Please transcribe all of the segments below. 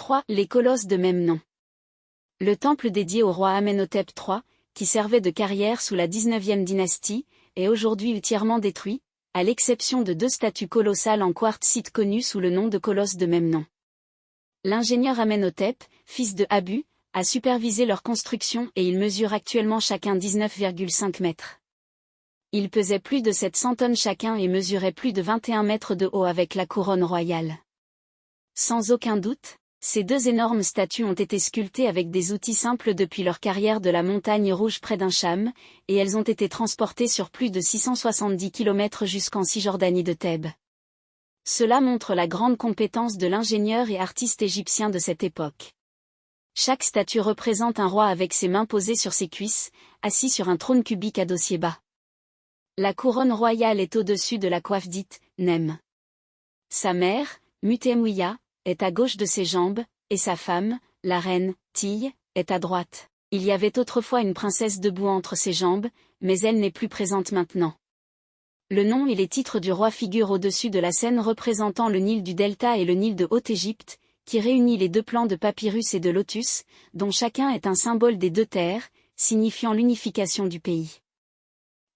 3. Les colosses de même nom. Le temple dédié au roi Amenhotep III, qui servait de carrière sous la 19e dynastie, est aujourd'hui entièrement détruit, à l'exception de 2 statues colossales en quartzite connues sous le nom de colosses de même nom. L'ingénieur Amenhotep, fils de Abu, a supervisé leur construction et ils mesurent actuellement chacun 19,5 mètres. Ils pesaient plus de 700 tonnes chacun et mesuraient plus de 21 mètres de haut avec la couronne royale. Sans aucun doute, ces 2 énormes statues ont été sculptées avec des outils simples depuis leur carrière de la montagne rouge près d'un Cham, et elles ont été transportées sur plus de 670 km jusqu'en Cisjordanie de Thèbes. Cela montre la grande compétence de l'ingénieur et artiste égyptien de cette époque. Chaque statue représente un roi avec ses mains posées sur ses cuisses, assis sur un trône cubique à dossier bas. La couronne royale est au-dessus de la coiffe dite Nem. Sa mère, Mutemwiya, est à gauche de ses jambes, et sa femme, la reine, Tille, est à droite. Il y avait autrefois une princesse debout entre ses jambes, mais elle n'est plus présente maintenant. Le nom et les titres du roi figurent au-dessus de la scène représentant le Nil du Delta et le Nil de Haute-Égypte, qui réunit les 2 plans de papyrus et de lotus, dont chacun est un symbole des 2 terres, signifiant l'unification du pays.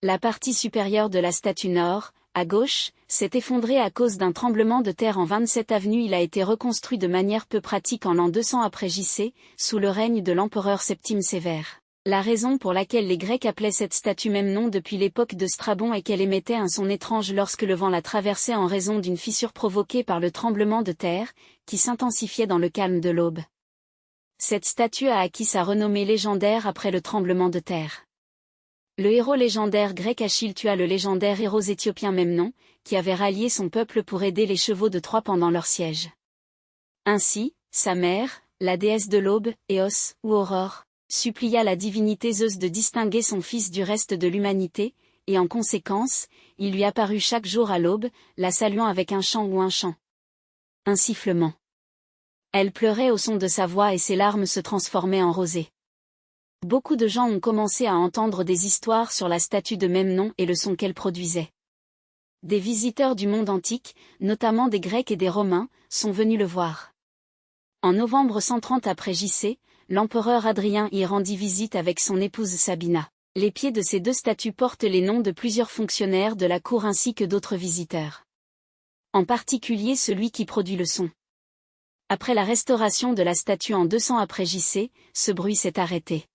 La partie supérieure de la statue nord, à gauche, s'est effondrée à cause d'un tremblement de terre en 27 avenue. Il a été reconstruit de manière peu pratique en l'an 200 après JC, sous le règne de l'empereur Septime Sévère. La raison pour laquelle les Grecs appelaient cette statue même nom depuis l'époque de Strabon est qu'elle émettait un son étrange lorsque le vent la traversait en raison d'une fissure provoquée par le tremblement de terre, qui s'intensifiait dans le calme de l'aube. Cette statue a acquis sa renommée légendaire après le tremblement de terre. Le héros légendaire grec Achille tua le légendaire héros éthiopien même nom, qui avait rallié son peuple pour aider les chevaux de Troie pendant leur siège. Ainsi, sa mère, la déesse de l'aube, Eos, ou Aurore, supplia la divinité Zeus de distinguer son fils du reste de l'humanité, et en conséquence, il lui apparut chaque jour à l'aube, la saluant avec un chant ou un chant. Un sifflement. Elle pleurait au son de sa voix et ses larmes se transformaient en rosée. Beaucoup de gens ont commencé à entendre des histoires sur la statue de même nom et le son qu'elle produisait. Des visiteurs du monde antique, notamment des Grecs et des Romains, sont venus le voir. En novembre 130 après JC, l'empereur Hadrien y rendit visite avec son épouse Sabina. Les pieds de ces 2 statues portent les noms de plusieurs fonctionnaires de la cour ainsi que d'autres visiteurs. En particulier celui qui produit le son. Après la restauration de la statue en 200 après JC, ce bruit s'est arrêté.